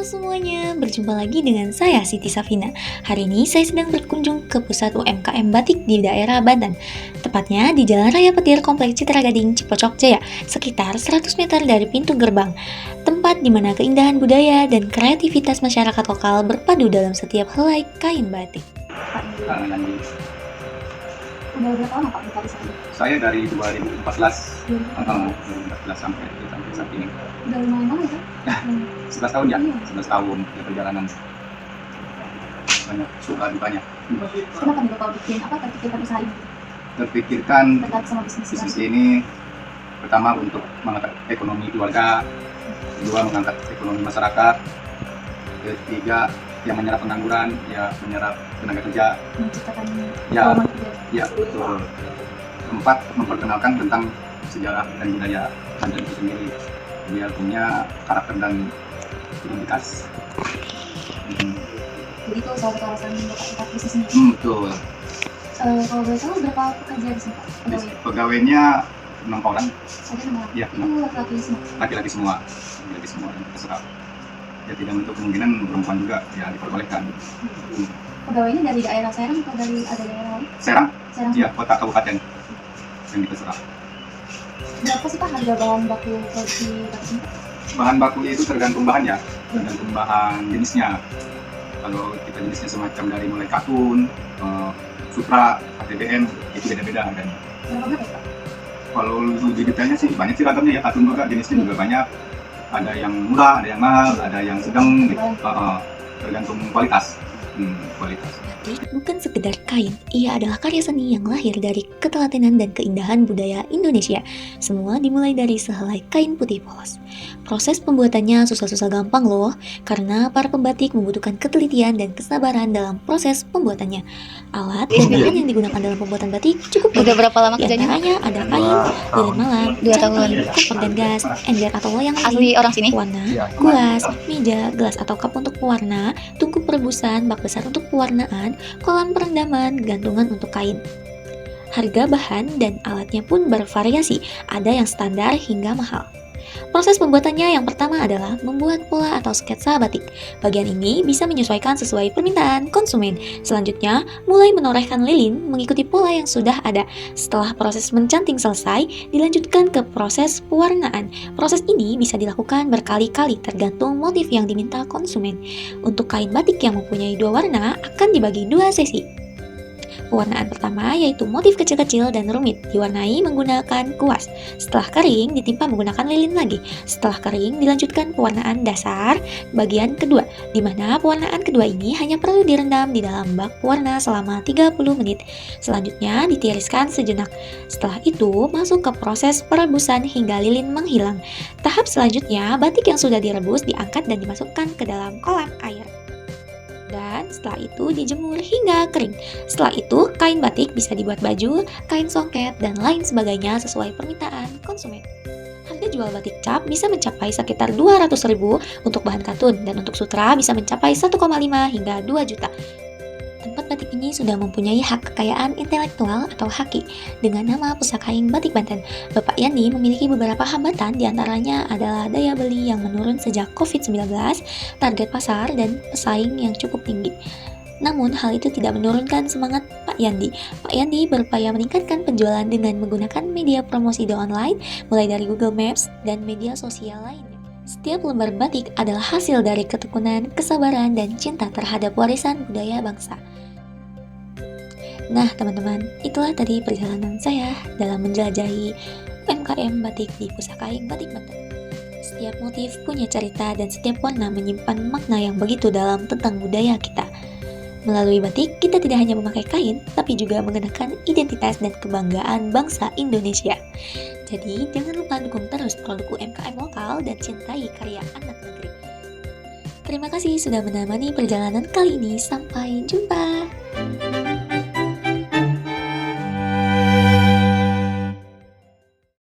Halo semuanya, berjumpa lagi dengan saya Siti Safina. Hari ini saya sedang berkunjung ke pusat UMKM Batik di daerah Banten. Tepatnya di Jalan Raya Petir Kompleks Citra Gading, Cipocok Jaya, sekitar 100 meter dari pintu gerbang. Tempat di mana keindahan budaya dan kreativitas masyarakat lokal berpadu dalam setiap helai kain batik. Udah berapa lama Pak buka di sana? Saya dari 2014, 2014 sampai saat ini. Udah lumayan lama ya? 11 tahun ya? Iya. 11 tahun ya perjalanan. Banyak suka dukanya. Kenapa nih Bapak bikin terpikirkan usaha ini? Terpikirkan Tertarik sama bisnis bisnis ini pertama untuk mengangkat ekonomi keluarga, kedua mengangkat ekonomi masyarakat, ketiga yang menyerap pengangguran, ya menyerap tenaga kerja, menciptakan Ya. peluang kerja. ya betul. Keempat memperkenalkan tentang sejarah dan budaya Banten itu sendiri, biar punya karakter dan identitas. Jadi itu salah satu alasan Bapak tempat bisnis ini. Betul. Kalau boleh tahu berapa pekerja di sini Pak? Pegawai? Pegawainya 6 orang, Ada nama? Ya, Itu laki-laki semua. laki-laki semua, yang terserah. Ya tidak menutup kemungkinan perempuan juga ya diperbolehkan. Pegawainya dari daerah Serang atau dari ada daerah lain? Serang, Serang. ya kota kabupaten yang terserah. Berapa sih Pak harga bahan baku produksi batik ini? Bahan bakunya itu tergantung bahan ya, tergantung bahan jenisnya. Kalau kita jenisnya semacam dari mulai katun, sutra, ATBM itu beda-beda harganya. Berapa banyak Pak? Kalau lebih detailnya sih banyak sih ragamnya ya, katun juga jenisnya juga banyak. Ada yang murah, ada yang mahal, ada yang sedang, gitu. Tergantung kualitas. Kualitas. Batik bukan sekedar kain, ia adalah karya seni yang lahir dari ketelatenan dan keindahan budaya Indonesia. Semua dimulai dari sehelai kain putih polos. Proses pembuatannya susah-susah gampang loh, karena para pembatik membutuhkan ketelitian dan kesabaran dalam proses pembuatannya. Alat dan bahan yang digunakan dalam pembuatan batik cukup Udah banyak. berapa lama Di kerjanya? antaranya ada kain, lilin malam, 2 tahun. canting, kompor dan gas, ember atau loyang Asli orang sini? warna, Iya. kuas, meja, gelas atau cup untuk pewarna, tungku perebusan, bak besar untuk pewarnaan, kolam perendaman, gantungan untuk kain. Harga bahan dan alatnya pun bervariasi, ada yang standar hingga mahal. Proses pembuatannya yang pertama adalah membuat pola atau sketsa batik. Bagian ini bisa menyesuaikan sesuai permintaan konsumen. Selanjutnya, mulai menorehkan lilin mengikuti pola yang sudah ada. Setelah proses mencanting selesai, dilanjutkan ke proses pewarnaan. Proses ini bisa dilakukan berkali-kali tergantung motif yang diminta konsumen. Untuk kain batik yang mempunyai 2 warna akan dibagi 2 sesi. Pewarnaan pertama yaitu motif kecil-kecil dan rumit, diwarnai menggunakan kuas. Setelah kering, ditimpa menggunakan lilin lagi. Setelah kering, dilanjutkan pewarnaan dasar bagian kedua, di mana pewarnaan kedua ini hanya perlu direndam di dalam bak pewarna selama 30 menit. Selanjutnya, ditiriskan sejenak. Setelah itu, masuk ke proses perebusan hingga lilin menghilang. Tahap selanjutnya, batik yang sudah direbus diangkat dan dimasukkan ke dalam kolam air. Dan setelah itu dijemur hingga kering. Setelah itu, kain batik bisa dibuat baju, kain songket, dan lain sebagainya sesuai permintaan konsumen. Harga jual batik cap bisa mencapai sekitar 200.000 untuk bahan katun, dan untuk sutra bisa mencapai 1,5 hingga 2 juta. Tempat batik ini sudah mempunyai hak kekayaan intelektual atau HAKI dengan nama Pusakaing Batik Banten. Bapak Yani memiliki beberapa hambatan, diantaranya adalah daya beli yang menurun sejak COVID-19, target pasar, dan pesaing yang cukup tinggi. Namun hal itu tidak menurunkan semangat Pak Yandi. Pak Yandi berupaya meningkatkan penjualan dengan menggunakan media promosi di online, mulai dari Google Maps dan media sosial lainnya. Setiap lembar batik adalah hasil dari ketekunan, kesabaran, dan cinta terhadap warisan budaya bangsa. Nah teman-teman, itulah tadi perjalanan saya dalam menjelajahi UMKM batik di Pusakaing Batik Banten. Setiap motif punya cerita dan setiap warna menyimpan makna yang begitu dalam tentang budaya kita. Melalui batik, kita tidak hanya memakai kain, tapi juga mengenakan identitas dan kebanggaan bangsa Indonesia. Jadi, jangan lupa dukung terus produk UMKM lokal dan cintai karya anak negeri. Terima kasih sudah menemani perjalanan kali ini. Sampai jumpa.